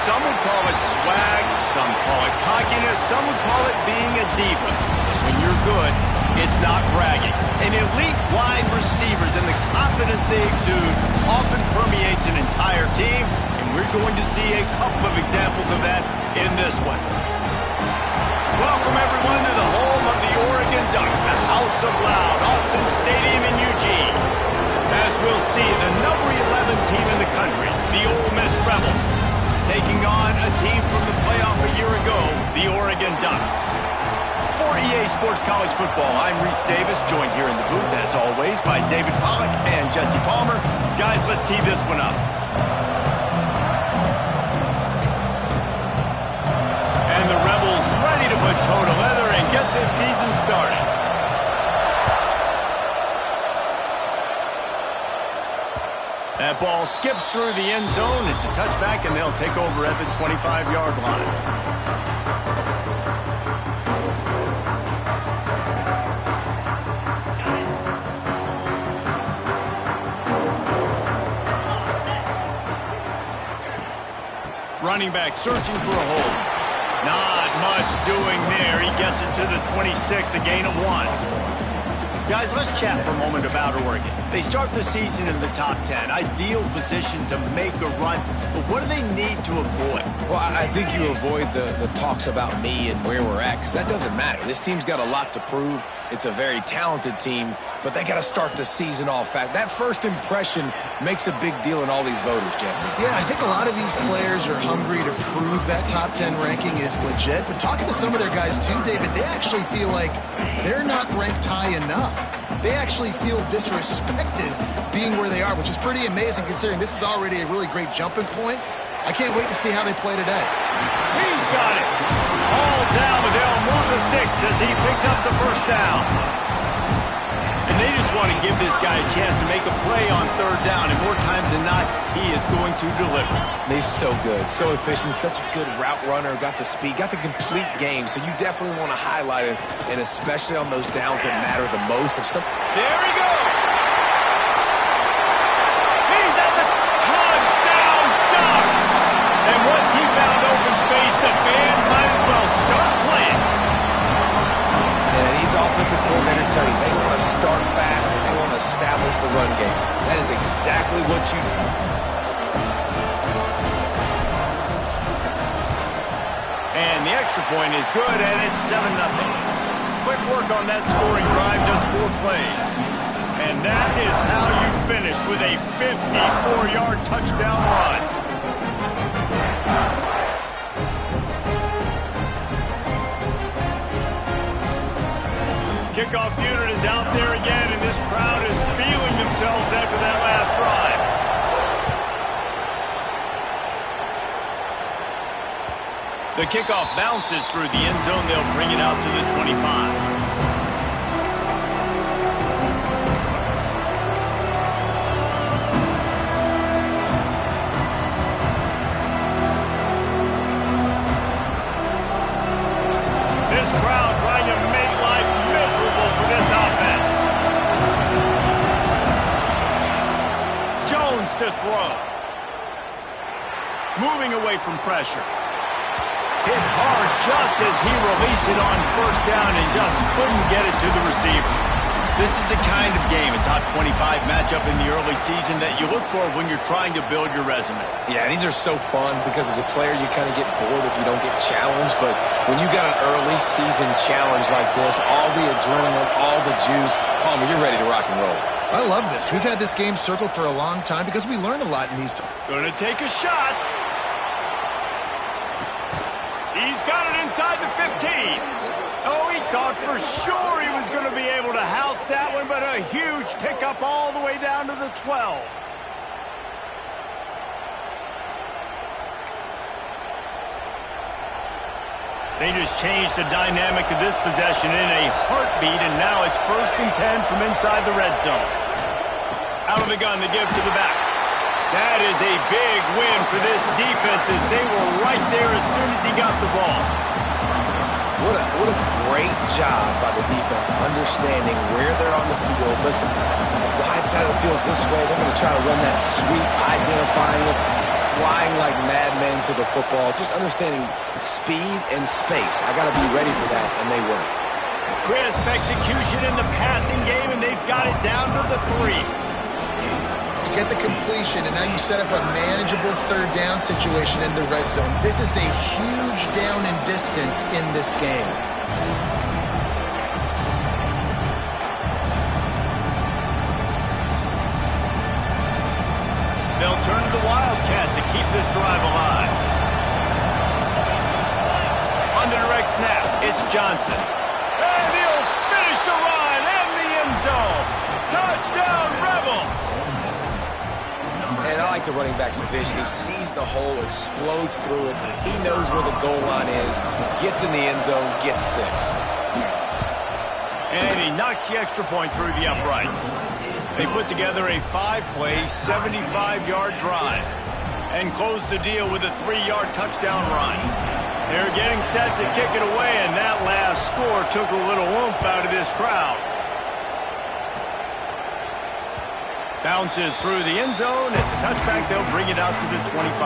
Some would call it swag, some call it cockiness, some would call it being a diva. When you're good, it's not bragging. And elite wide receivers and the confidence they exude often permeates an entire team, and we're going to see a couple of examples of that in this one. Welcome, everyone, to the home of the Oregon Ducks, the House of Loud, Autzen Stadium in Eugene. As we'll see, the number 11 team in the country, the Ole Miss Rebels, taking on a team from the playoff a year ago, the Oregon Ducks. For EA Sports College Football, I'm Reese Davis, joined here in the booth, as always, by David Pollack and Jesse Palmer. Guys, let's tee this one up. And the Rebels ready to put toe to leather and get this season started. That ball skips through the end zone. It's a touchback, and they'll take over at the 25-yard line. Running back searching for a hole. Not much doing there. He gets it to the 26, a gain of 1. Guys, let's chat for a moment about Oregon. They start the season in the top 10. Ideal position to make a run. But what do they need to avoid? Well, I think you avoid the talks about me and where we're at, because that doesn't matter. This team's got a lot to prove. It's a very talented team, but they got to start the season off fast. That first impression makes a big deal in all these voters, Jesse. Yeah, I think a lot of these players are hungry to prove that top 10 ranking is legit. But talking to some of their guys too, David, they actually feel like they're not ranked high enough. They actually feel disrespected being where they are, which is pretty amazing considering this is already a really great jumping point. I can't wait to see how they play today. He's got it. All down, but they'll move the sticks as he picks up the first down. And they just want to give this guy a chance to make a play on third down, and more times than not, he is going to deliver. He's so good, so efficient, such a good route runner, got the speed, got the complete game, so you definitely want to highlight him, and especially on those downs that matter the most. There he goes! He's at the touchdown Ducks! And once he found open space, the band might as well start playing. And these offensive coordinators tell you they want to start fast and they want to establish the run game. That is exactly what you do. And the extra point is good, and it's 7-0. Quick work on that scoring drive, just 4 plays. And that is how you finish with a 54-yard touchdown run. Kickoff unit is out there again, and this crowd is feeling themselves after that last drive. The kickoff bounces through the end zone. They'll bring it out to the 25. This crowd trying to make life miserable for this offense. Jones to throw. Moving away from pressure. Hit hard just as he released it on first down and just couldn't get it to the receiver. This is the kind of game, a top 25 matchup in the early season, that you look for when you're trying to build your resume. Yeah, these are so fun because as a player you kind of get bored if you don't get challenged, but when you got an early season challenge like this, all the adrenaline, all the juice, Palmer, you're ready to rock and roll. I love this. We've had this game circled for a long time because we learn a lot in these times. Gonna take a shot. He's got it inside the 15. Oh, he thought for sure he was going to be able to house that one, but a huge pickup all the way down to the 12. They just changed the dynamic of this possession in a heartbeat, and now it's 1st and 10 from inside the red zone. Out of the gun, they give to the back. That is a big win for this defense as they were right there as soon as he got the ball. What a great job by the defense understanding where they're on the field. Listen, the wide side of the field is this way. They're going to try to run that sweep, identifying it, flying like madmen to the football, just understanding speed and space. I got to be ready for that, and they were. Crisp execution in the passing game, and they've got it down to the 3. Get the completion, and now you set up a manageable 3rd down situation in the red zone. This is a huge down in distance in this game. They'll turn to the Wildcat to keep this drive alive. On the direct snap, it's Johnson. And he'll finish the run in the end zone. Touchdown, Rebels! And I like the running back's vision. He sees the hole, explodes through it. He knows where the goal line is, gets in the end zone, gets 6. And he knocks the extra point through the uprights. They put together a 5-play, 75-yard drive and close the deal with a 3-yard touchdown run. They're getting set to kick it away, and that last score took a little oomph out of this crowd. Bounces through the end zone. It's a touchback. They'll bring it out to the 25.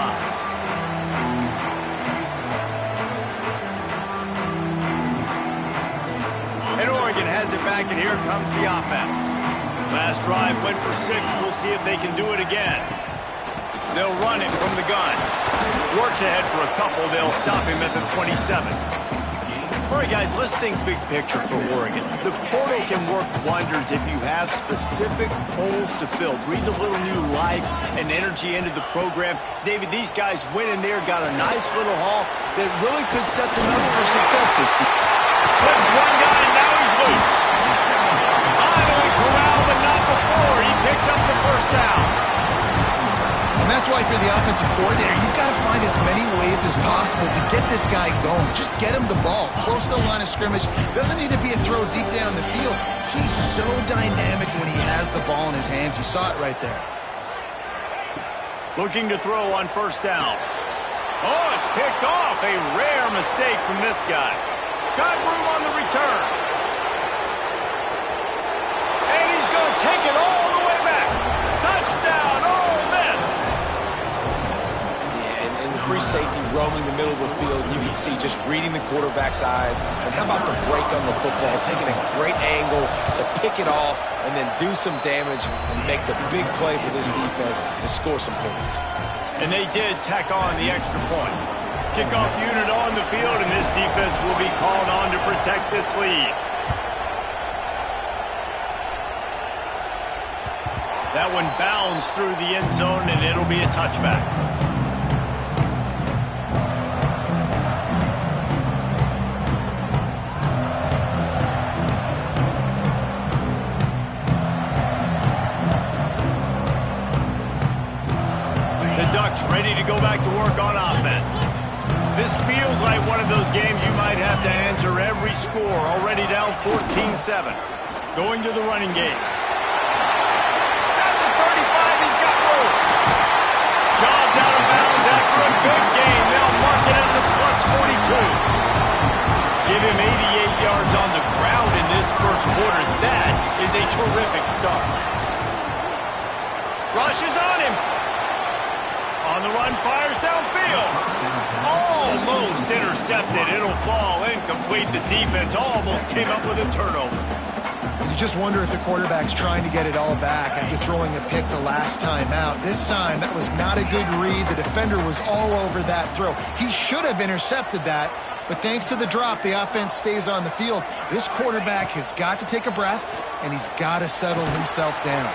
And Oregon has it back, and here comes the offense. Last drive went for 6. We'll see if they can do it again. They'll run it from the gun. Works ahead for a couple. They'll stop him at the 27. All right, guys, let's think big picture for Oregon. The portal can work wonders if you have specific holes to fill. Breathe a little new life and energy into the program. David, these guys went in there, got a nice little haul that really could set them up for success this season. Slips one guy, and now he's loose. Finally corralled, but not before. He picks up the 1st down. And that's why for the offensive coordinator, you've got to find as many ways as possible to get this guy going. Just get him the ball close to the line of scrimmage. Doesn't need to be a throw deep down the field. He's so dynamic when he has the ball in his hands. You saw it right there. Looking to throw on 1st down. Oh, it's picked off. A rare mistake from this guy. Got room on the return. And he's going to take it all the way back. Touchdown, Ole Miss. Yeah, and the free safety roaming the middle of the field, you can see just reading the quarterback's eyes. And how about the break on the football, taking a great angle to pick it off and then do some damage and make the big play for this defense to score some points. And they did tack on the extra point. Kickoff unit on the field, and this defense will be called on to protect this lead. That one bounds through the end zone, and it'll be a touchback. The Ducks ready to go back to work on offense. This feels like one of those games you might have to answer every score. Already down 14-7. Going to the running game. At the 35, he's got room. Jobbed out of bounds after a big gain. They'll mark it at the +42. Give him 88 yards on the ground in this 1st quarter. That is a terrific start. Rush is on him. On the run, fires downfield. Almost intercepted. It'll fall incomplete. The defense almost came up with a turnover. You just wonder if the quarterback's trying to get it all back after throwing a pick the last time out. This time, that was not a good read. The defender was all over that throw. He should have intercepted that, but thanks to the drop, the offense stays on the field. This quarterback has got to take a breath, and he's got to settle himself down.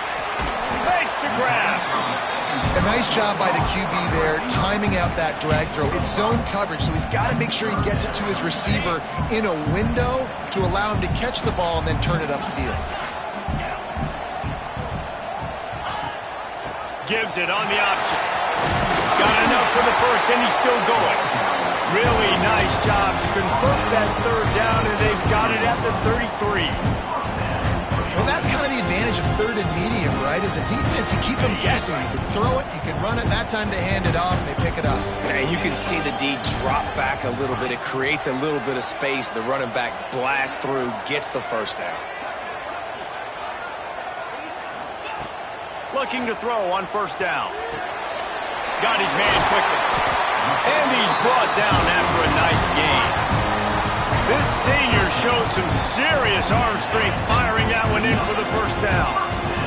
Thanks to grab. A nice job by the QB there, timing out that drag throw. It's zone coverage, so he's got to make sure he gets it to his receiver in a window to allow him to catch the ball and then turn it upfield. Gives it on the option. Got enough for the 1st, and he's still going. Really nice job to convert that third down, and they've got it at the 33. Well, that's kind of the advantage of third and medium, right? Is the defense, you keep them guessing. You can throw it, you can run it. That time they hand it off, and they pick it up. And you can see the D drop back a little bit. It creates a little bit of space. The running back blasts through, gets the first down. Looking to throw on first down. Got his man quickly. And he's brought down after a nice gain. This senior showed some serious arm strength firing that one in for the first down.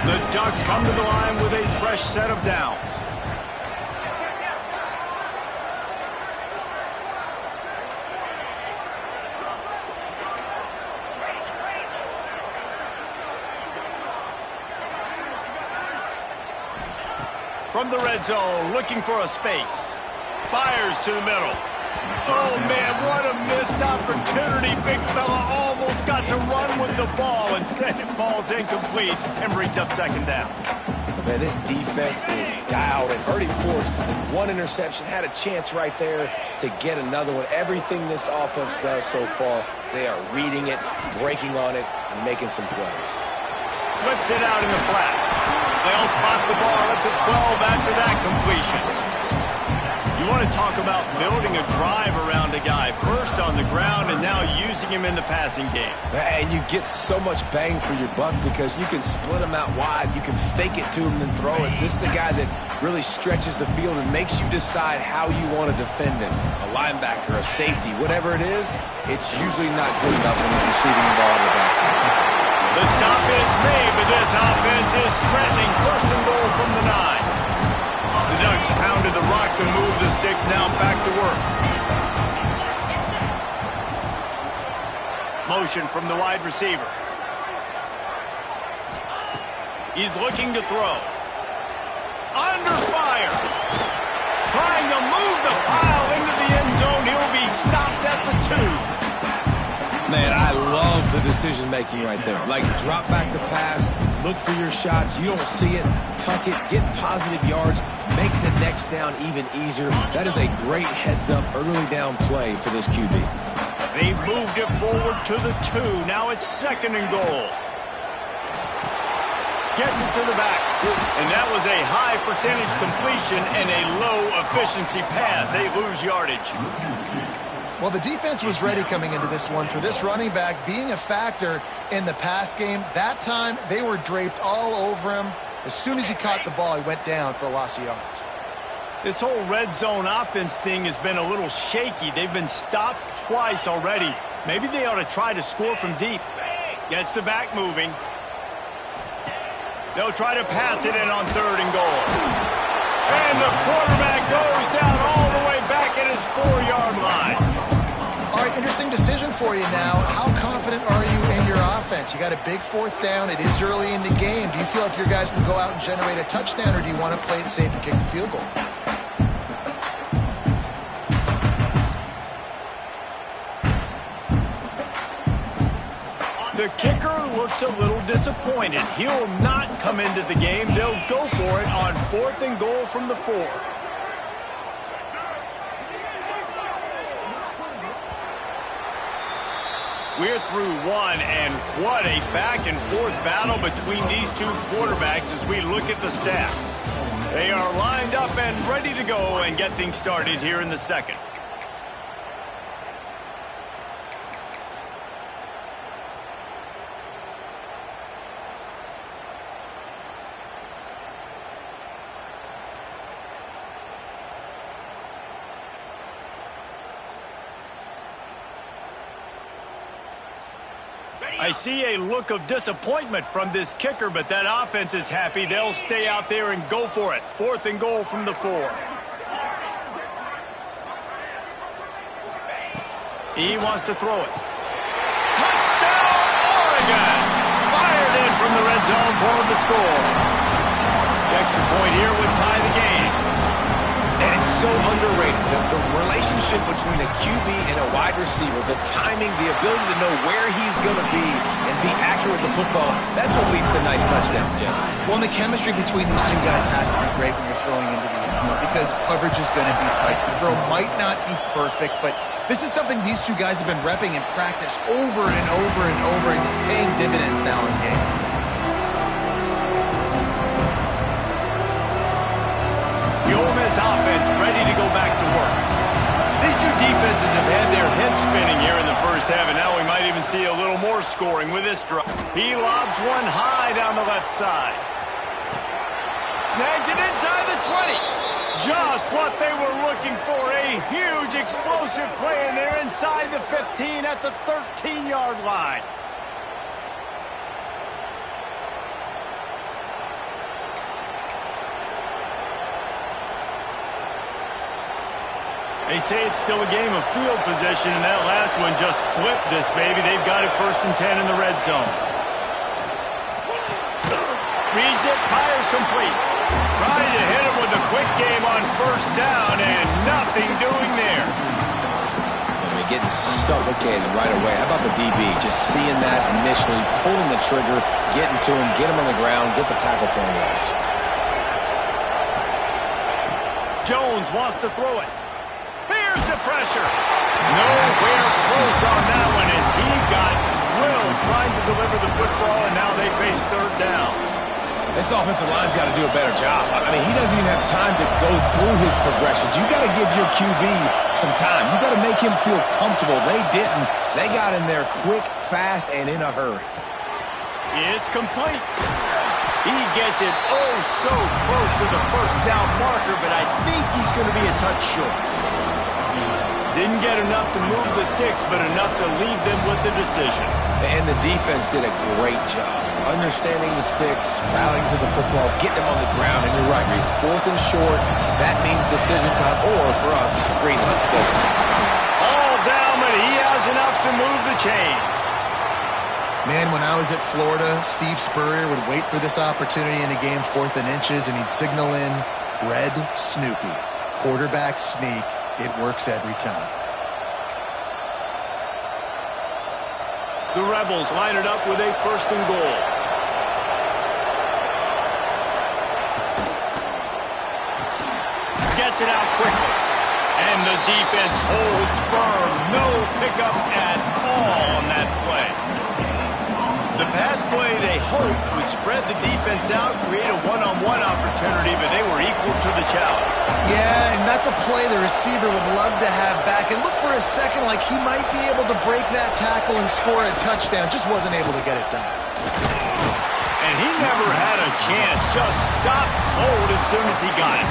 The Ducks come to the line with a fresh set of downs. From the red zone, looking for a space. Fires to the middle. Oh, man, what a missed opportunity. Big fella almost got to run with the ball. Instead, it falls incomplete and brings up second down. Man, this defense is dialed and already forced one interception. Had a chance right there to get another one. Everything this offense does so far, they are reading it, breaking on it, and making some plays. Flips it out in the flat. They'll spot the ball at the 12 after that completion. You want to talk about building a drive around a guy. First on the ground and now using him in the passing game. And you get so much bang for your buck because you can split him out wide. You can fake it to him and then throw it. This is the guy that really stretches the field and makes you decide how you want to defend him. A linebacker, a safety, whatever it is, it's usually not good enough when he's receiving the ball in the backfield. The stop is made, but this offense is threatening. First and goal from the 9. The Ducks pounded the rock to move the sticks, now back to work. Motion from the wide receiver. He's looking to throw. Under fire. Trying to move the pile into the end zone. He'll be stopped at the 2. Man, I love the decision-making right there. Like, drop back the pass, look for your shots. You don't see it, tuck it, get positive yards, makes the next down even easier. That is a great heads-up early down play for this QB. They've moved it forward to the 2. Now it's second and goal. Gets it to the back. And that was a high percentage completion and a low efficiency pass. They lose yardage. Well, the defense was ready coming into this one for this running back being a factor in the pass game. That time, they were draped all over him. As soon as he caught the ball, he went down for a loss of yards. This whole red zone offense thing has been a little shaky. They've been stopped twice already. Maybe they ought to try to score from deep. Gets the back moving. They'll try to pass it in on third and goal. And the quarterback goes down all the way back at his 4-yard line. All right, interesting decision for you now. How confident are you in your offense? You got a big fourth down. It is early in the game. Do you feel like your guys can go out and generate a touchdown, or do you want to play it safe and kick the field goal? The kicker looks a little disappointed. He'll not come into the game. They'll go for it on fourth and goal from the 4. We're through one, and what a back-and-forth battle between these two quarterbacks as we look at the stats. They are lined up and ready to go and get things started here in the second. I see a look of disappointment from this kicker, but that offense is happy. They'll stay out there and go for it. Fourth and goal from the 4. He wants to throw it. Touchdown, Oregon! Fired in from the red zone for the score. The extra point here would tie the game. And it's so underrated. The relationship between a QB and a wide receiver, the timing, the ability to know where he's going to be and be accurate with the football, that's what leads to nice touchdowns, Jesse. Well, and the chemistry between these two guys has to be great when you're throwing into the end zone because coverage is going to be tight. The throw might not be perfect, but this is something these two guys have been repping in practice over and over and over, and it's paying dividends now in game. The Ole Miss offense ready to go back to work. These two defenses have had their heads spinning here in the first half, and now we might even see a little more scoring with this drive. He lobs one high down the left side. Snags it inside the 20. Just what they were looking for. A huge explosive play, and they're inside the 15 at the 13-yard line. They say it's still a game of field position, and that last one just flipped this baby. They've got it 1st and 10 in the red zone. Reads it, fires complete. Trying to hit him with a quick game on 1st down, and nothing doing there. They're getting suffocated right away. How about the DB? Just seeing that initially, pulling the trigger, getting to him, get him on the ground, get the tackle for him. Jones wants to throw it. Here's the pressure. Nowhere close on that one as he got drilled trying to deliver the football, and now they face 3rd down. This offensive line's got to do a better job. I mean, he doesn't even have time to go through his progressions. You got to give your QB some time. You got to make him feel comfortable. They didn't. They got in there quick, fast, and in a hurry. It's complete. He gets it oh so close to the 1st down marker, but I think he's going to be a touch short. Didn't get enough to move the sticks, but enough to leave them with the decision. And the defense did a great job understanding the sticks, rallying to the football, getting them on the ground. And you're right, Reese, 4th and short, that means decision time, or for us, green light. All down, but he has enough to move the chains. Man, when I was at Florida, Steve Spurrier would wait for this opportunity in a game 4th and inches, and he'd signal in red Snoopy. Quarterback sneak. It works every time. The Rebels line it up with a 1st and goal. Gets it out quickly. And the defense holds firm. No pickup at all on that play. The pass play they hoped would spread the defense out, create a one-on-one opportunity, but they were equal to the challenge. Yeah, and that's a play the receiver would love to have back. And look for a second like he might be able to break that tackle and score a touchdown. Just wasn't able to get it done. And he never had a chance. Just stopped cold as soon as he got it.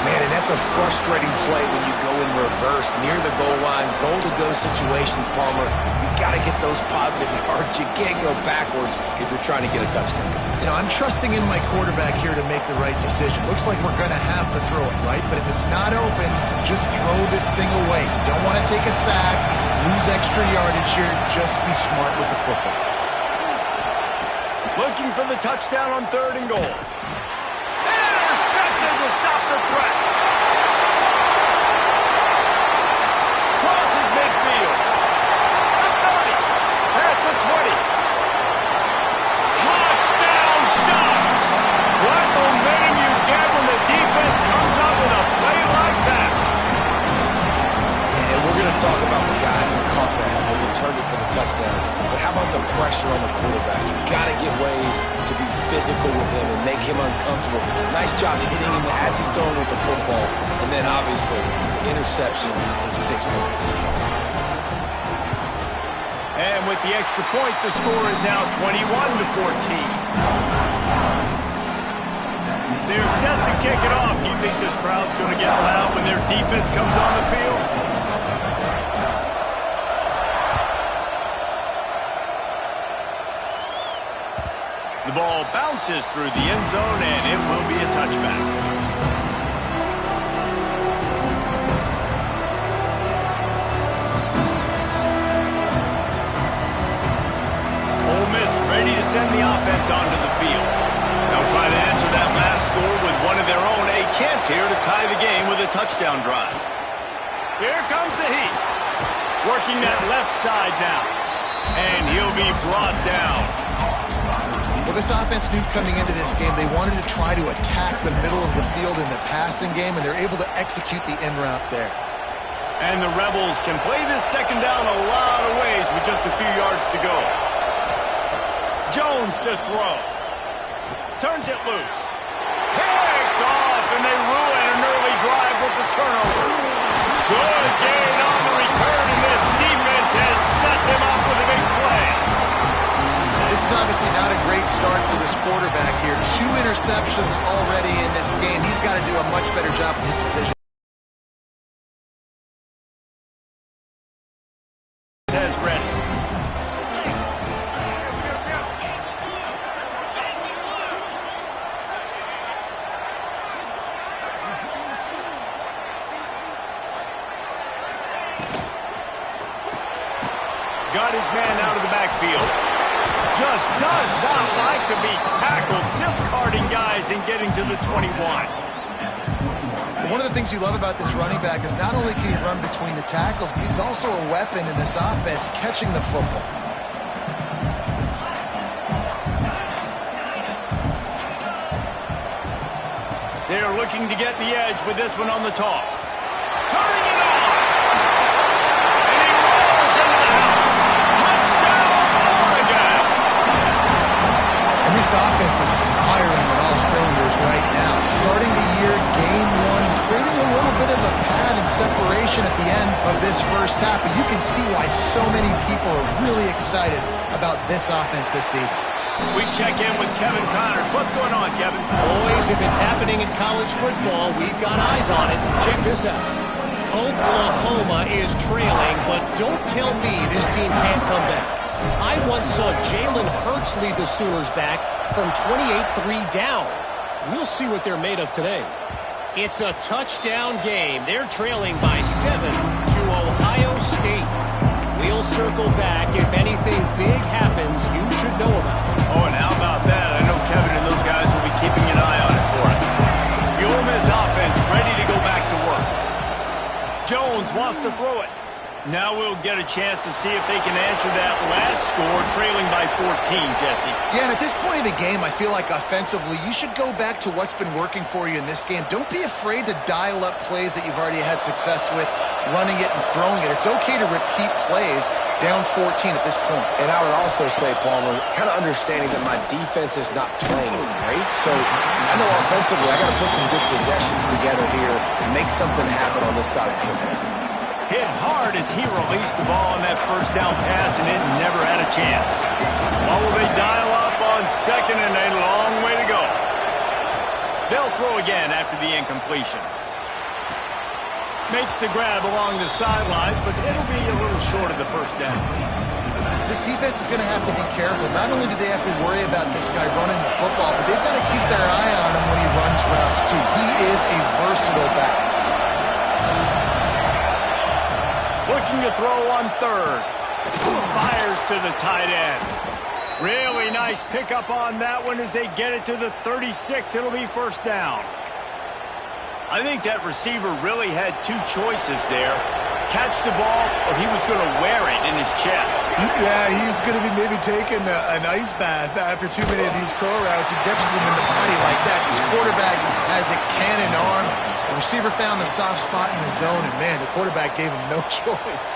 Man, and that's a frustrating play when you go in reverse near the goal line, goal-to-go situations, Palmer. You got to get those positive yards. You can't go backwards if you're trying to get a touchdown. You know, I'm trusting in my quarterback here to make the right decision. Looks like we're going to have to throw it, right? But if it's not open, just throw this thing away. You don't want to take a sack, lose extra yardage here. Just be smart with the football. Looking for the touchdown on 3rd and goal. Intercepted to stop the threat. Crosses midfield. The 30. Past the 20. Touchdown Ducks. What momentum you get when the defense comes up with a play like that. And we're going to talk about the guy who caught that and returned it for the touchdown. But how about the pressure on the quarterback? You got to get ways to be physical with him and make him uncomfortable. Nice job hitting him as he's throwing with the football. And then, obviously, the interception and 6 points. And with the extra point, the score is now 21-14. They're set to kick it off. You think this crowd's going to get loud when their defense comes on the field? The ball bounces through the end zone, and it will be a touchback. Ole Miss ready to send the offense onto the field. They'll try to answer that last score with one of their own 8 chance here to tie the game with a touchdown drive. Here comes the heat. Working that left side now. And he'll be brought down. Well, this offense knew coming into this game they wanted to try to attack the middle of the field in the passing game, and they're able to execute the in route there. And the Rebels can play this second down a lot of ways with just a few yards to go. Jones to throw. Turns it loose. Picked off, and they ruin an early drive with the turnover. Good gain on the return, and this defense has set them up with a big play. This is obviously not a great start for this quarterback here. 2 interceptions already in this game. He's got to do a much better job with his decision. Has ready. Got his man out of the backfield. Just does not like to be tackled, discarding guys and getting to the 21. One of the things you love about this running back is not only can he run between the tackles, but he's also a weapon in this offense catching the football. They're looking to get the edge with this one on the toss. Turning it on! And he rolls into the house. Touchdown, Oregon! And this offense is firing on all cylinders right now. Starting the year, game 1, creating a little bit of a pad and separation at the end of this first half. But you can see why so many people are really excited about this offense this season. We check in with Kevin Connors. What's going on, Kevin? Boys, if it's happening in college football, we've got eyes on it. Check this out. Oklahoma is trailing, but don't tell me this team can't come back. I once saw Jalen Hurts lead the Sooners back from 28-3 down. We'll see what they're made of today. It's a touchdown game. They're trailing by 7 to Ohio State. We'll circle back. If anything big happens, you should know about it. Oh, and how about that? I know Kevin and those guys will be keeping an eye on it for us. The Ole Miss offense ready to go back to work. Jones wants to throw it. Now we'll get a chance to see if they can answer that last score, trailing by 14, Jesse. Yeah, and at this point in the game, I feel like offensively, you should go back to what's been working for you in this game. Don't be afraid to dial up plays that you've already had success with, running it and throwing it. It's okay to repeat plays down 14 at this point. And I would also say, Palmer, kind of understanding that my defense is not playing great. So I know offensively I got to put some good possessions together here and make something happen on this side of the football. Hit hard as he released the ball on that first down pass, and it never had a chance. What will they dial up on second, and a long way to go? They'll throw again after the incompletion. Makes the grab along the sidelines, but it'll be a little short of the first down. This defense is going to have to be careful. Not only do they have to worry about this guy running the football, but they've got to keep their eye on him when he runs routes, too. He is a versatile back. Looking to throw on third. Fires to the tight end. Really nice pickup on that one as they get it to the 36. It'll be first down. I think that receiver really had 2 choices there. Catch the ball, or he was going to wear it in his chest. Yeah, he was going to be maybe taking an ice bath after too many of these curl routes. He catches them in the body like that. This quarterback has a cannon arm. The receiver found the soft spot in the zone, and, man, the quarterback gave him no choice.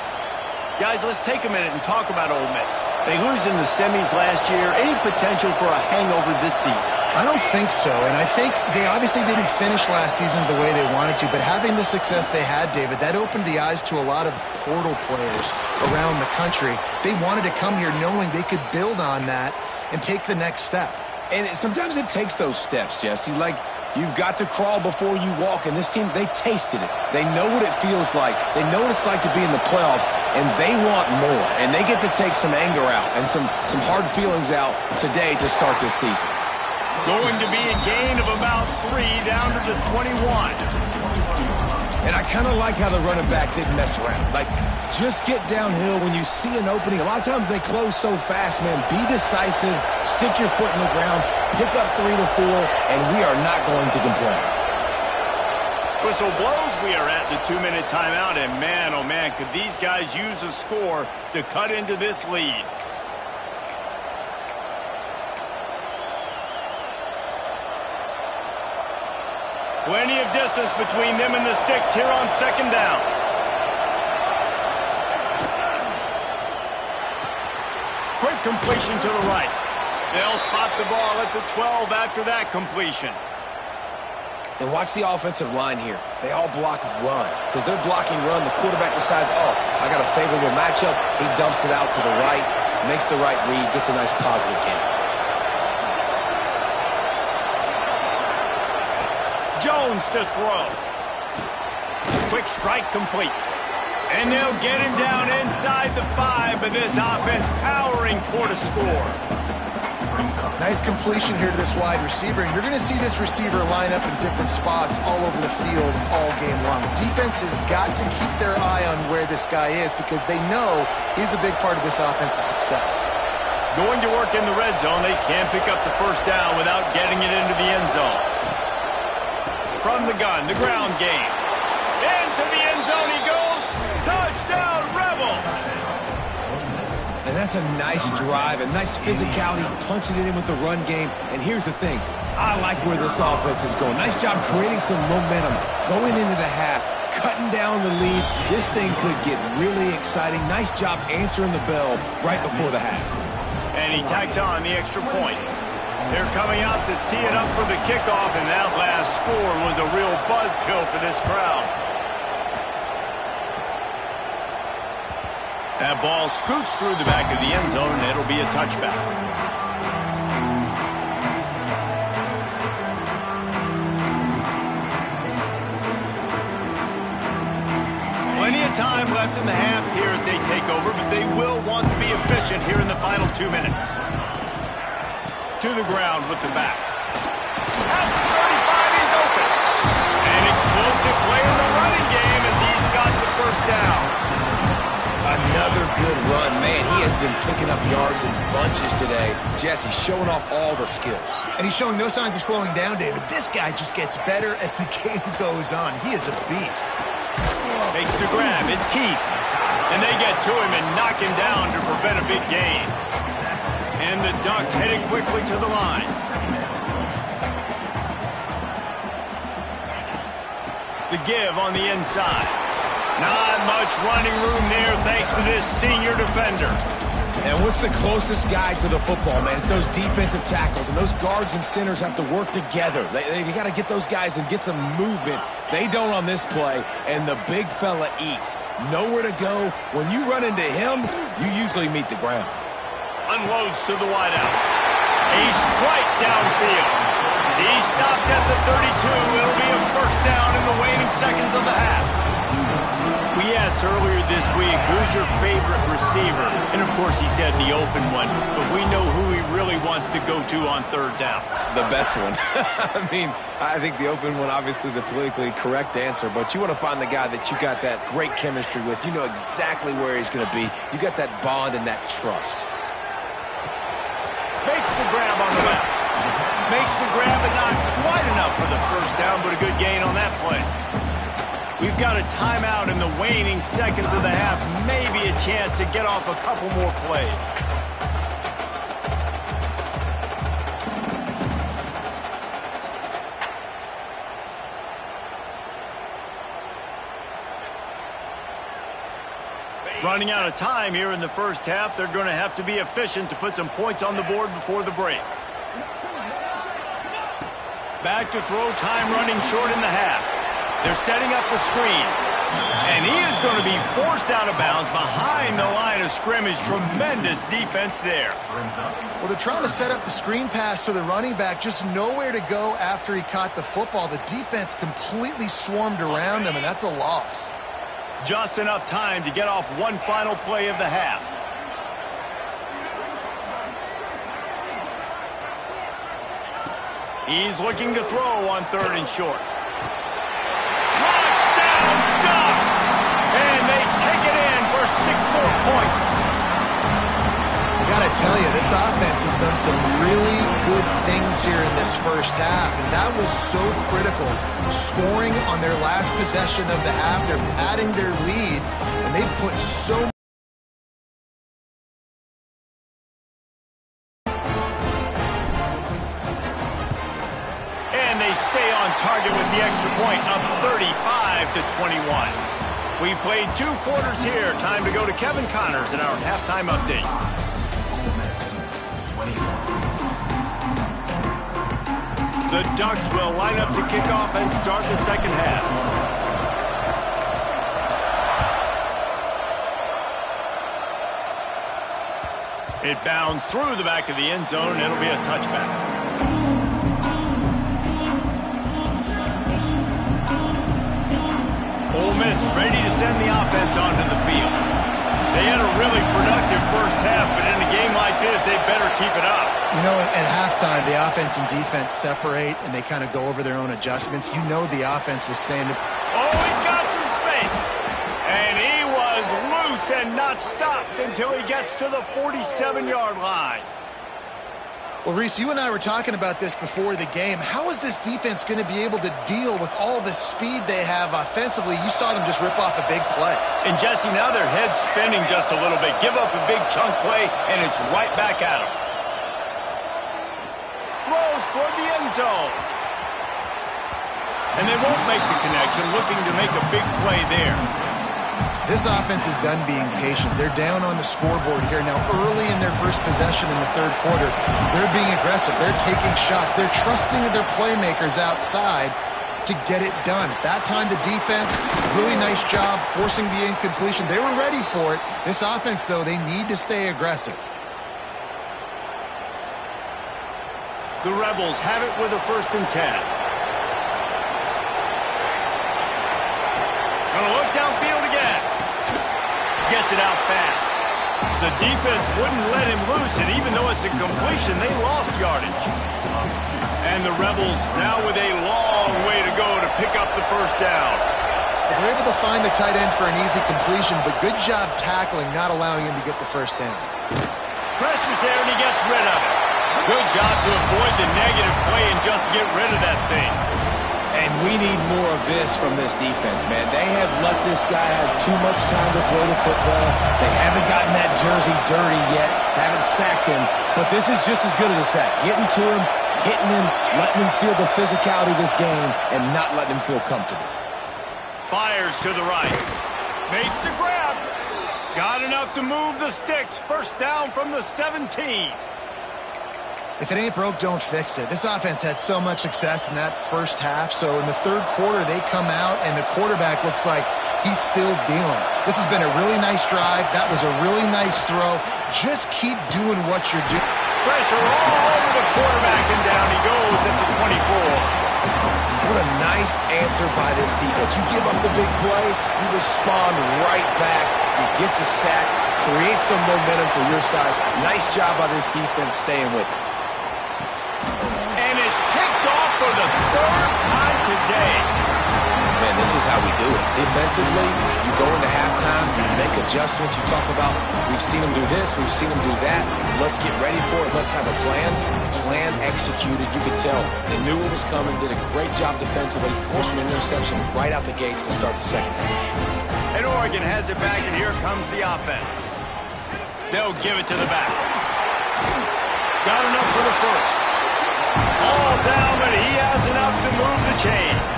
Guys, let's take a minute and talk about Ole Miss. They lose in the semis last year. Any potential for a hangover this season? I don't think so, and I think they obviously didn't finish last season the way they wanted to, but having the success they had, David, that opened the eyes to a lot of portal players around the country. They wanted to come here knowing they could build on that and take the next step. And sometimes it takes those steps, Jesse. Like, you've got to crawl before you walk. And this team, they tasted it. They know what it feels like. They know what it's like to be in the playoffs, and they want more. And they get to take some anger out and some hard feelings out today to start this season. Going to be a gain of about 3 down to the 21. And I kind of like how the running back didn't mess around. Like, just get downhill when you see an opening. A lot of times they close so fast, man. Be decisive, stick your foot in the ground, pick up 3 to 4, and we are not going to complain. Whistle blows, we are at the 2-minute timeout, and man, oh man, could these guys use a score to cut into this lead. Plenty of distance between them and the sticks here on second down. Quick completion to the right. They'll spot the ball at the 12 after that completion. And watch the offensive line here. They all block run. Because they're blocking run, the quarterback decides, oh, I got a favorable matchup. He dumps it out to the right, makes the right read, gets a nice positive gain. Jones to throw. Quick strike complete. And they'll get him down inside the 5, but this offense powering toward a score. Nice completion here to this wide receiver, and you're going to see this receiver line up in different spots all over the field all game long. Defense has got to keep their eye on where this guy is because they know he's a big part of this offense's success. Going to work in the red zone, they can't pick up the first down without getting it into the end zone. From the gun, the ground game. Into the end zone he goes. Touchdown, Rebels! And that's a nice drive, a nice physicality, punching it in with the run game. And here's the thing. I like where this offense is going. Nice job creating some momentum, going into the half, cutting down the lead. This thing could get really exciting. Nice job answering the bell right before the half. And he tacks on the extra point. They're coming out to tee it up for the kickoff, and that last score was a real buzzkill for this crowd. That ball scoots through the back of the end zone, and it'll be a touchback. Plenty of time left in the half here as they take over, but they will want to be efficient here in the final 2 minutes. To the ground with the back. At the 35, he's open. An explosive play in the running game as he's got the first down. Another good run. Man, he has been picking up yards in bunches today. Jesse showing off all the skills. And he's showing no signs of slowing down, David. This guy just gets better as the game goes on. He is a beast. Makes the grab. It's Keith. And they get to him and knock him down to prevent a big gain. And the Ducks heading quickly to the line. The give on the inside. Not much running room there thanks to this senior defender. And what's the closest guy to the football, man? It's those defensive tackles, and those guards and centers have to work together. They got to get those guys and get some movement. They don't on this play, and the big fella eats. Nowhere to go. When you run into him, you usually meet the ground. Unloads to the wideout. A strike downfield. He stopped at the 32. It'll be a first down in the waning seconds of the half. We asked earlier this week, who's your favorite receiver? And, of course, he said the open one. But we know who he really wants to go to on third down. The best one. I mean, I think the open one, obviously the politically correct answer. But you want to find the guy that you got that great chemistry with. You know exactly where he's going to be. You got that bond and that trust. Makes the grab on the left. Makes the grab, but not quite enough for the first down, but a good gain on that play. We've got a timeout in the waning seconds of the half. Maybe a chance to get off a couple more plays. Running out of time here in the first half. They're going to have to be efficient to put some points on the board before the break. Back to throw, time running short in the half. They're setting up the screen. And he is going to be forced out of bounds behind the line of scrimmage. Tremendous defense there. Well, they're trying to set up the screen pass to the running back. Just nowhere to go after he caught the football. The defense completely swarmed around him, and that's a loss. Just enough time to get off one final play of the half. He's looking to throw on third and short. Touchdown, Ducks! And they take it in for 6 more points. Got got to tell you, this offense has done some really good things here in this first half, and that was so critical. Scoring on their last possession of the half, they're adding their lead, and they've put so And they stay on target with the extra point, up 35-21. We played 2 quarters here. Time to go to Kevin Connors in our halftime update. The Ducks will line up to kick off and start the second half. It bounds through the back of the end zone, and it'll be a touchback. Ole Miss ready to send the offense onto the field. They had a really productive first half, but in a game like this, they better keep it up. You know, at halftime, the offense and defense separate, and they kind of go over their own adjustments. You know the offense was standing. Oh, he's got some space. And he was loose and not stopped until he gets to the 47-yard line. Well, Reese, you and I were talking about this before the game. How is this defense going to be able to deal with all the speed they have offensively? You saw them just rip off a big play. And, Jesse, now their head's spinning just a little bit. Give up a big chunk play, and it's right back at them. Throws toward the end zone. And they won't make the connection, looking to make a big play there. This offense is done being patient. They're down on the scoreboard here. Now, early in their first possession in the third quarter, they're being aggressive. They're taking shots. They're trusting their playmakers outside to get it done. That time, the defense, really nice job forcing the incompletion. They were ready for it. This offense, though, they need to stay aggressive. The Rebels have it with a 1st and 10. Gonna look downfield again. Gets it out fast. The defense wouldn't let him loose, and even though it's a completion, they lost yardage. And the Rebels now with a long way to go to pick up the first down. They're able to find the tight end for an easy completion, but good job tackling, not allowing him to get the first down. Pressure's there, and he gets rid of it. Good job to avoid the negative play and just get rid of that thing. And we need more of this from this defense, man. They have let this guy have too much time to throw the football. They haven't gotten that jersey dirty yet, haven't sacked him. But this is just as good as a sack. Getting to him, hitting him, letting him feel the physicality of this game, and not letting him feel comfortable. Fires to the right. Makes the grab. Got enough to move the sticks. First down from the 17. If it ain't broke, don't fix it. This offense had so much success in that first half, so in the third quarter, they come out, and the quarterback looks like he's still dealing. This has been a really nice drive. That was a really nice throw. Just keep doing what you're doing. Pressure all over the quarterback, and down he goes at the 24. What a nice answer by this defense. You give up the big play, you respond right back. You get the sack, create some momentum for your side. Nice job by this defense staying with it. For the 3rd time today. Man, this is how we do it. Defensively, you go into halftime, you make adjustments. You talk about, we've seen them do this, we've seen them do that. Let's get ready for it. Let's have a plan. Plan executed. You could tell they knew what was coming, did a great job defensively, forcing an interception right out the gates to start the second half. And Oregon has it back, and here comes the offense. They'll give it to the back. Got enough for the first. All down, but he has enough to move the chains.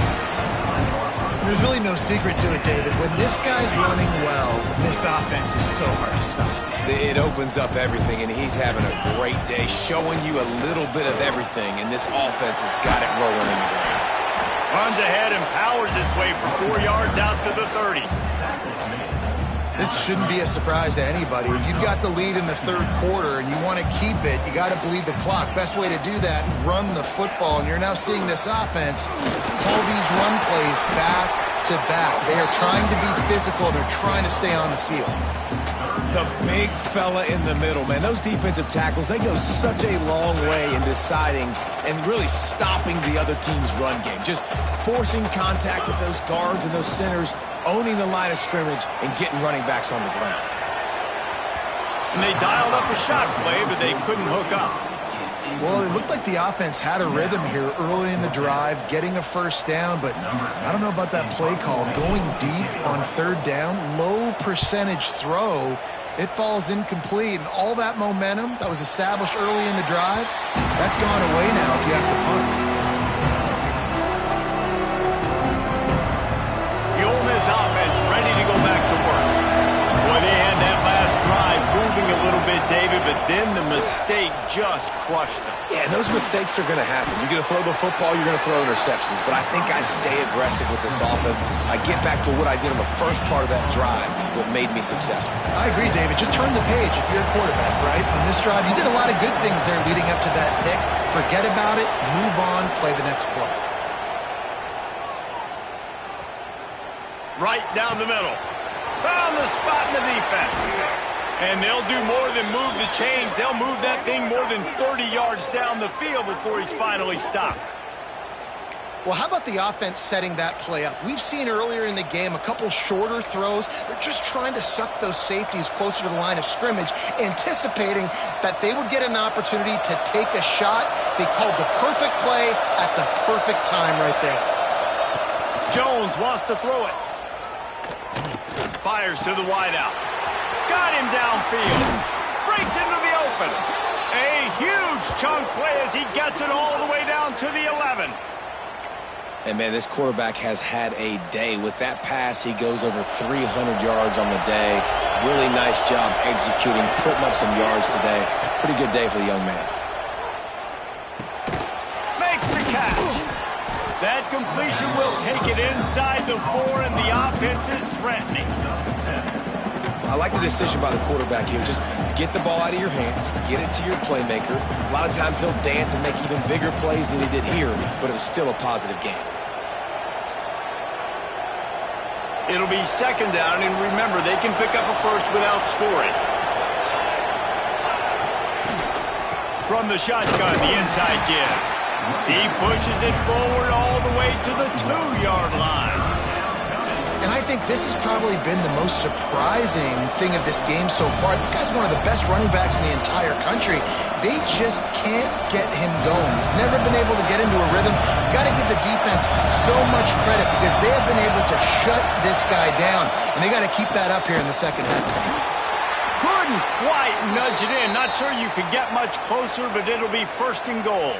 There's really no secret to it, David. When this guy's running well, this offense is so hard to stop. It opens up everything, and he's having a great day, showing you a little bit of everything, and this offense has got it rolling in the ground. Runs ahead and powers his way for 4 yards out to the 30. This shouldn't be a surprise to anybody. If you've got the lead in the third quarter and you want to keep it, you got to bleed the clock. Best way to do that, run the football. And you're now seeing this offense call these run plays back to back. They are trying to be physical. They're trying to stay on the field. The big fella in the middle, man. Those defensive tackles, they go such a long way in deciding and really stopping the other team's run game. Just forcing contact with those guards and those centers, owning the line of scrimmage, and getting running backs on the ground. And they dialed up a shot play, but they couldn't hook up. Well, it looked like the offense had a rhythm here early in the drive, getting a first down, but I don't know about that play call. Going deep on third down, low percentage throw, it falls incomplete, and all that momentum that was established early in the drive, that's gone away now if you have to punt. The Ole Miss offense ready to go back to work. Boy, they had that last drive moving a little bit, David, but then the mistake just crushed them. Yeah, and those mistakes are going to happen. You're going to throw the football, you're going to throw interceptions. But I think I stay aggressive with this offense. I get back to what I did on the first part of that drive, what made me successful. I agree, David. Just turn the page if you're a quarterback, right? On this drive, you did a lot of good things there leading up to that pick. Forget about it, move on, play the next play. Right down the middle. Found the spot in the defense. And they'll do more than move the chains. They'll move that thing more than 30 yards down the field before he's finally stopped. Well, how about the offense setting that play up? We've seen earlier in the game a couple shorter throws. They're just trying to suck those safeties closer to the line of scrimmage, anticipating that they would get an opportunity to take a shot. They called the perfect play at the perfect time right there. Jones wants to throw it. Fires to the wideout. Got him downfield. Breaks into the open. A huge chunk play as he gets it all the way down to the 11. And, man, this quarterback has had a day. With that pass, he goes over 300 yards on the day. Really nice job executing, putting up some yards today. Pretty good day for the young man. Makes the catch. That completion will take it inside the 4, and the offense is threatening. I like the decision by the quarterback here. Just get the ball out of your hands, get it to your playmaker. A lot of times he'll dance and make even bigger plays than he did here, but it was still a positive game. It'll be second down, and remember, they can pick up a first without scoring. From the shotgun, the inside give. He pushes it forward all the way to the 2-yard line. And I think this has probably been the most surprising thing of this game so far. This guy's one of the best running backs in the entire country. They just can't get him going. He's never been able to get into a rhythm. You got to give the defense so much credit because they have been able to shut this guy down. And they got to keep that up here in the second half. Couldn't quite nudge it in. Not sure you could get much closer, but it'll be first and goal.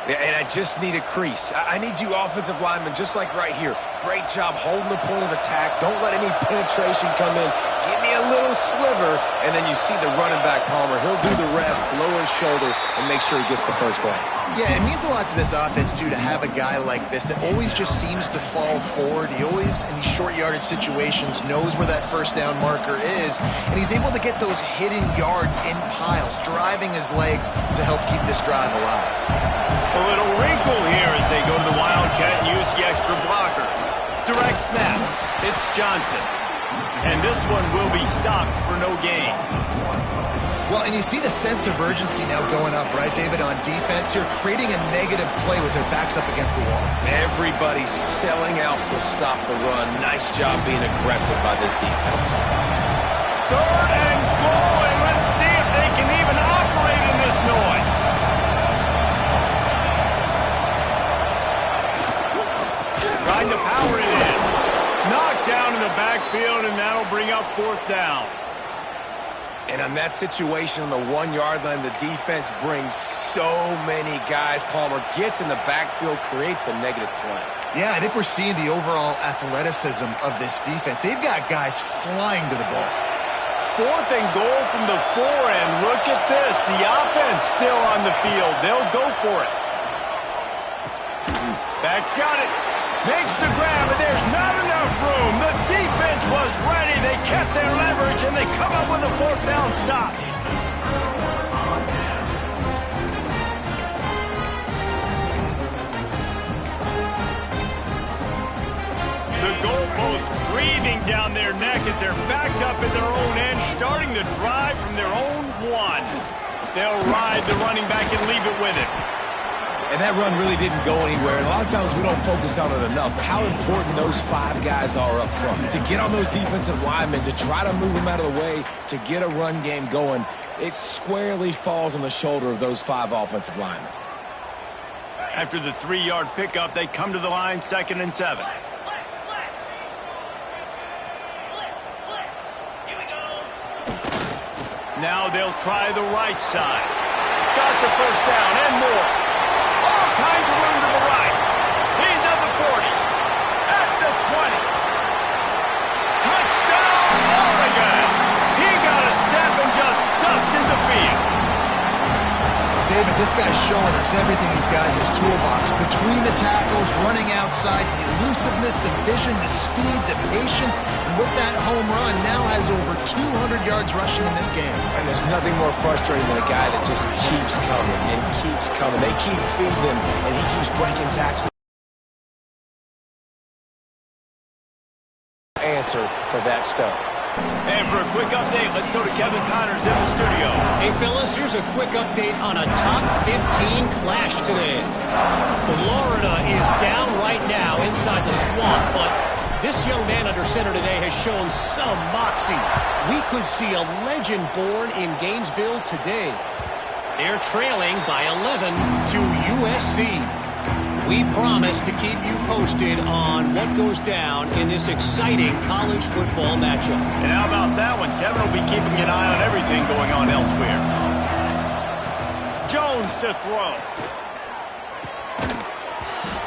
Yeah, and I just need a crease. I need you offensive linemen, just like right here. Great job holding the point of attack. Don't let any penetration come in. Give me a little sliver, and then you see the running back, Palmer. He'll do the rest, lower his shoulder, and make sure he gets the first down. Yeah, it means a lot to this offense, too, to have a guy like this that always just seems to fall forward. He always, in these short yardage situations, knows where that first down marker is, and he's able to get those hidden yards in piles, driving his legs to help keep this drive alive. A little wrinkle here as they go to the Wildcat and use the extra blocker. Direct snap. It's Johnson. And this one will be stopped for no gain. Well, and you see the sense of urgency now going up, right, David, on defense here, creating a negative play with their backs up against the wall. Everybody's selling out to stop the run. Nice job being aggressive by this defense. Third and goal, and let's see if they can even operate in this noise. Trying to power it in. Knocked down in the backfield, and that'll bring up fourth down. And on that situation on the 1-yard line, the defense brings so many guys. Palmer gets in the backfield, creates the negative play. Yeah, I think we're seeing the overall athleticism of this defense. They've got guys flying to the ball. Fourth and goal from the 4, and look at this. The offense still on the field. They'll go for it. Back's got it. Makes the grab, but there's not enough room. The defense was ready. They kept their leverage, and they come up with a fourth down stop. The goalpost breathing down their neck as they're backed up in their own end, starting to drive from their own 1. They'll ride the running back and leave it with it. And that run really didn't go anywhere. And a lot of times we don't focus on it enough. But how important those 5 guys are up front. To get on those defensive linemen, to try to move them out of the way, to get a run game going, it squarely falls on the shoulder of those 5 offensive linemen. After the 3-yard pickup, they come to the line, 2nd and 7. Now they'll try the right side. Got the first down and more. All kinds of room to the right. He's at the 40. At the 20. Touchdown, Oregon! He got a step and just dusted the field. David, this guy's showing us everything he's got in his toolbox. Between the tackles, running outside, the elusiveness, the vision, the speed, the patience, and with that home run, now has over 200 yards rushing in this game. And there's nothing more frustrating than a guy that just keeps coming and keeps coming. They keep feeding him, and he keeps breaking tackles. Answer for that stud. And for a quick update, let's go to Kevin Connors in the studio. Hey, Phyllis, here's a quick update on a top 15 clash today. Florida is down right now inside the swamp, but this young man under center today has shown some moxie. We could see a legend born in Gainesville today. They're trailing by 11 to USC. We promise to keep you posted on what goes down in this exciting college football matchup. And how about that one? Kevin will be keeping an eye on everything going on elsewhere. Jones to throw.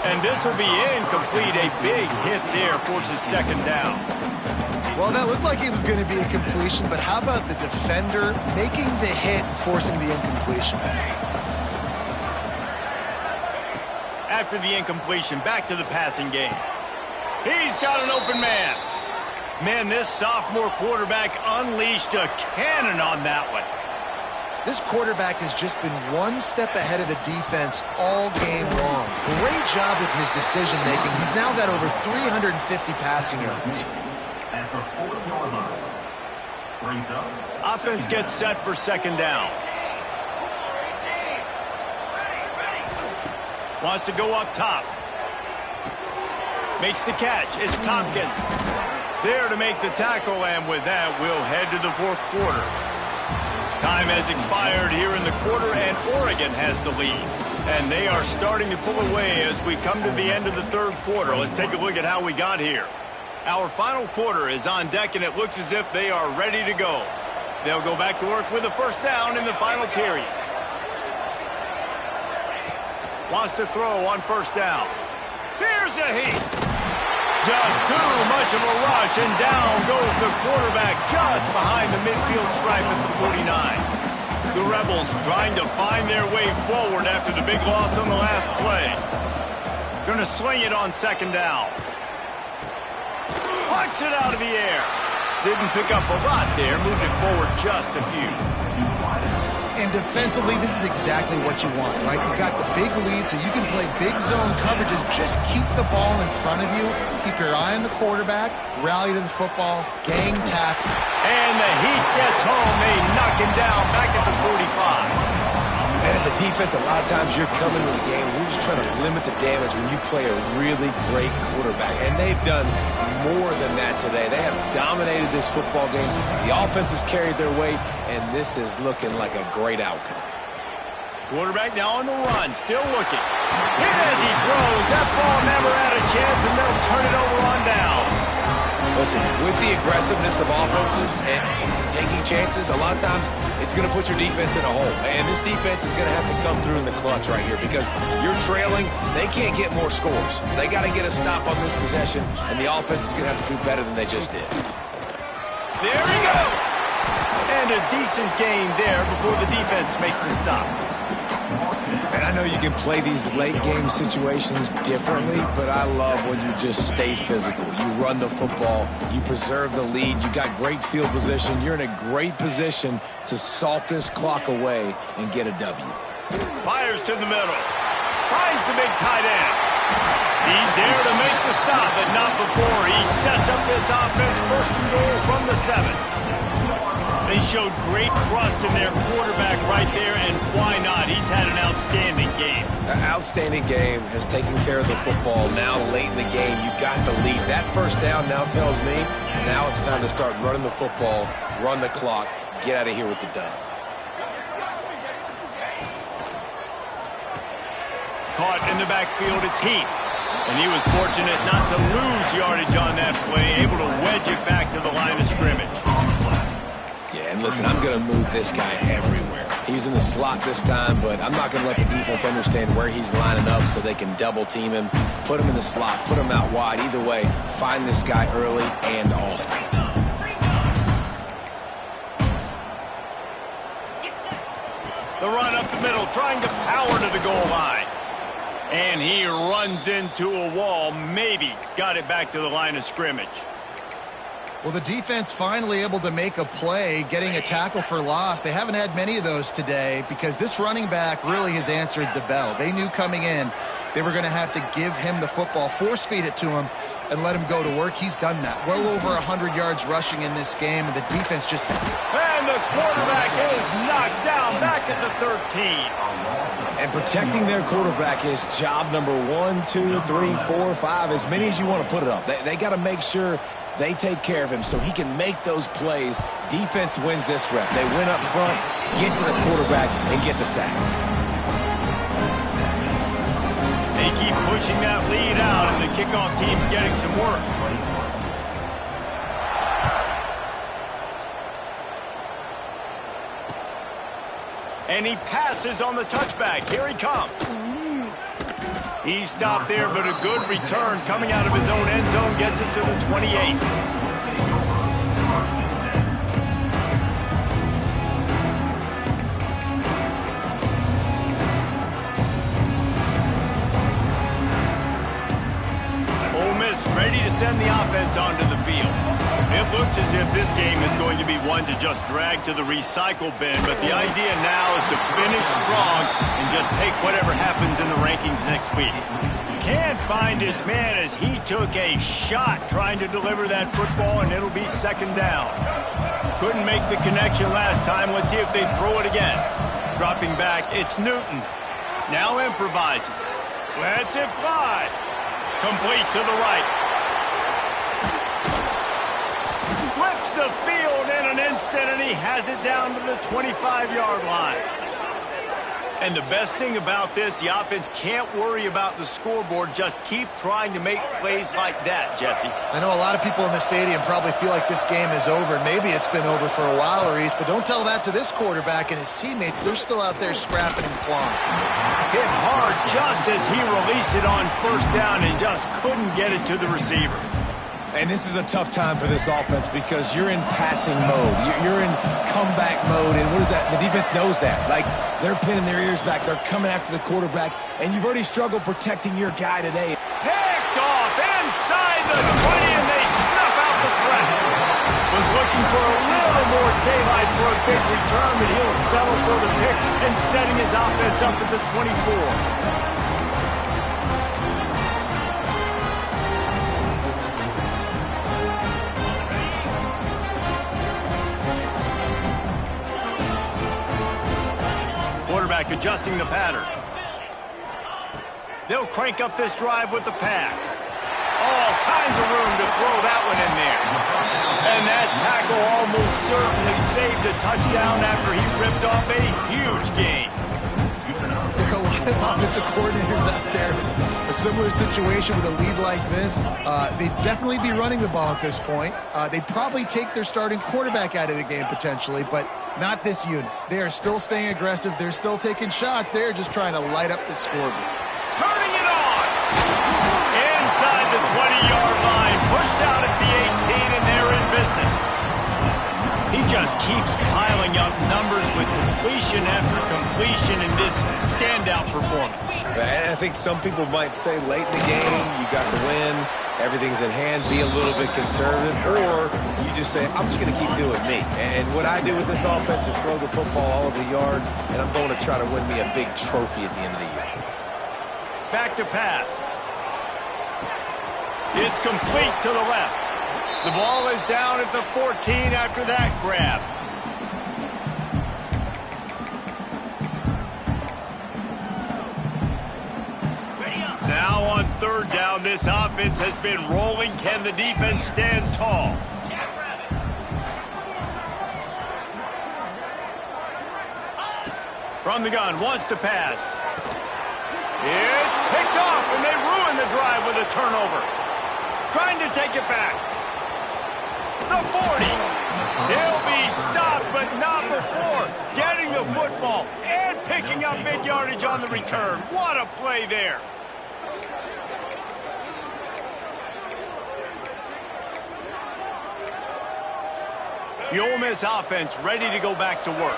And this will be incomplete. A big hit there forces 2nd down. Well, that looked like it was going to be a completion, but how about the defender making the hit and forcing the incompletion? After the incompletion, back to the passing game. He's got an open man. Man, this sophomore quarterback unleashed a cannon on that one. This quarterback has just been one step ahead of the defense all game long. Great job with his decision-making. He's now got over 350 passing yards. Offense gets set for 2nd down. Wants to go up top. Makes the catch. It's Tompkins. There to make the tackle, and with that, we'll head to the 4th quarter. Time has expired here in the quarter, and Oregon has the lead. And they are starting to pull away as we come to the end of the 3rd quarter. Let's take a look at how we got here. Our final quarter is on deck, and it looks as if they are ready to go. They'll go back to work with a 1st down in the final period. Wants to throw on 1st down. Here's a heat. Just too much of a rush, and down goes the quarterback just behind the midfield stripe at the 49. The Rebels trying to find their way forward after the big loss on the last play. Going to sling it on 2nd down. Pucks it out of the air. Didn't pick up a lot there, moved it forward just a few. And defensively, this is exactly what you want, right? You got the big lead, so you can play big zone coverages. Just keep the ball in front of you. Keep your eye on the quarterback. Rally to the football. Gang tackle. And the Heat gets home. They knock him down back at the 45. And as a defense, a lot of times you're coming to the game, you're just trying to limit the damage when you play a really great quarterback. And they've done more than that today. They have dominated this football game. The offense has carried their weight, and this is looking like a great outcome. Quarterback now on the run, still looking. Hit as he throws. That ball never had a chance, and they'll turn it over on downs. Listen, with the aggressiveness of offenses and taking chances, a lot of times it's going to put your defense in a hole. And this defense is going to have to come through in the clutch right here because you're trailing. They can't get more scores. They got to get a stop on this possession, and the offense is going to have to do better than they just did. There he goes. And a decent gain there before the defense makes the stop. And I know you can play these late game situations differently, but I love when you just stay physical. You run the football, you preserve the lead, you got great field position, you're in a great position to salt this clock away and get a W. Fires to the middle. Finds the big tight end. He's there to make the stop, but not before he sets up this offense 1st and goal from the 7. They showed great trust in their quarterback right there, and why not? He's had an outstanding game. An outstanding game, has taken care of the football. Now late in the game, you got the lead. That first down now tells me now it's time to start running the football, run the clock, get out of here with the dub. Caught in the backfield, it's Heath. And he was fortunate not to lose yardage on that play, able to wedge it back to the line of scrimmage. Yeah, and listen, I'm going to move this guy everywhere. He's in the slot this time, but I'm not going to let the defense understand where he's lining up so they can double team him, put him in the slot, put him out wide. Either way, find this guy early and often. The run up the middle, trying to power to the goal line. And he runs into a wall, maybe got it back to the line of scrimmage. Well, the defense finally able to make a play, getting a tackle for loss. They haven't had many of those today because this running back really has answered the bell. They knew coming in they were going to have to give him the football, force feed it to him, and let him go to work. He's done that. Well over 100 yards rushing in this game, and the defense just... And the quarterback is knocked down back at the 13. And protecting their quarterback is job number 1, 2, 3, 4, 5, as many as you want to put it up. They got to make sure they take care of him so he can make those plays. Defense wins this rep. They win up front, get to the quarterback, and get the sack. They keep pushing that lead out, and the kickoff team's getting some work. And he passes on the touchback. Here he comes. He stopped there, but a good return coming out of his own end zone gets it to the 28. Ready to send the offense onto the field. It looks as if this game is going to be one to just drag to the recycle bin, but the idea now is to finish strong and just take whatever happens in the rankings next week. Can't find his man as he took a shot trying to deliver that football, and it'll be second down. Couldn't make the connection last time. Let's see if they throw it again. Dropping back, it's Newton. Now improvising. Lets it fly. Complete to the right. Flips the field in an instant, and he has it down to the 25-yard line. And the best thing about this, the offense can't worry about the scoreboard. Just keep trying to make plays like that, Jesse. I know a lot of people in the stadium probably feel like this game is over. Maybe it's been over for a while, Reese, but don't tell that to this quarterback and his teammates. They're still out there scrapping and clawing. Hit hard just as he released it on first down and just couldn't get it to the receiver. And this is a tough time for this offense because you're in passing mode. You're in comeback mode, and what is that? The defense knows that. Like, they're pinning their ears back. They're coming after the quarterback, and you've already struggled protecting your guy today. Picked off inside the 20, and they snuff out the threat. Was looking for a little more daylight for a big return, but he'll settle for the pick and setting his offense up at the 24. Quarterback adjusting the pattern. They'll crank up this drive with the pass. All kinds of room to throw that one in there. And that tackle almost certainly saved a touchdown after he ripped off a huge gain. There are a lot of offensive coordinators out there. A similar situation with a lead like this. They'd definitely be running the ball at this point. They'd probably take their starting quarterback out of the game potentially, but not this unit. They are still staying aggressive. They're still taking shots. They're just trying to light up the scoreboard. Turning it on! Inside the 20-yard line. Pushed out at the 18, and they're in business. He just keeps piling up numbers with completion after completion in this standout performance. And I think some people might say late in the game, you got the win, everything's in hand, be a little bit conservative, or you just say, I'm just going to keep doing me. And what I do with this offense is throw the football all over the yard, and I'm going to try to win me a big trophy at the end of the year. Back to pass. It's complete to the left. The ball is down at the 14 after that grab. Third down, this offense has been rolling. Can the defense stand tall? From the gun, wants to pass. It's picked off, and they ruin the drive with a turnover. Trying to take it back. The 40. He'll be stopped, but not before getting the football and picking up mid-yardage on the return. What a play there. The Ole Miss offense ready to go back to work.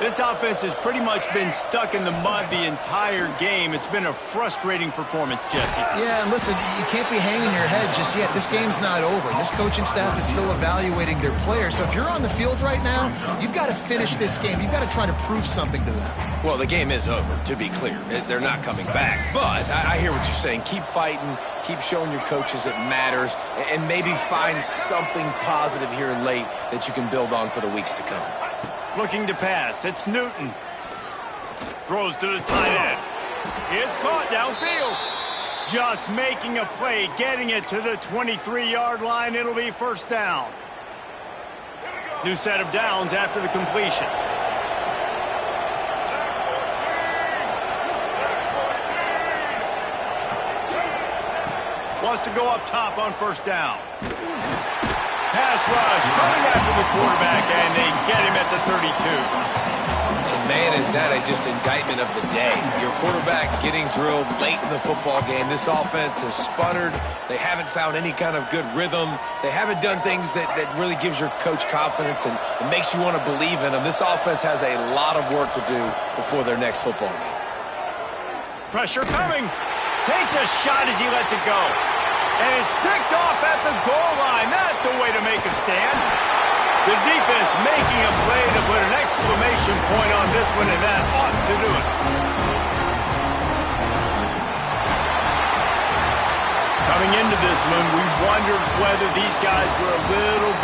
This offense has pretty much been stuck in the mud the entire game. It's been a frustrating performance, Jesse. Yeah, and listen, you can't be hanging your head just yet. This game's not over. This coaching staff is still evaluating their players. So if you're on the field right now, you've got to finish this game. You've got to try to prove something to them. Well, the game is over, to be clear. They're not coming back. But I hear what you're saying. Keep fighting. Keep showing your coaches it matters. And maybe find something positive here late that you can build on for the weeks to come. Looking to pass. It's Newton. Throws to the tight end. It's caught downfield. Just making a play, getting it to the 23-yard line. It'll be first down. New set of downs after the completion. Wants to go up top on first down. Pass rush coming after the quarterback, and they get him at the 32. And man, is that just indictment of the day. Your quarterback getting drilled late in the football game. This offense has sputtered. They haven't found any kind of good rhythm. They haven't done things that really gives your coach confidence and makes you want to believe in them. This offense has a lot of work to do before their next football game. Pressure coming. Takes a shot as he lets it go. And it's picked off at the goal line. That's a way to make a stand. The defense making a play to put an exclamation point on this one, and that ought to do it. Coming into this one, we wondered whether these guys were a little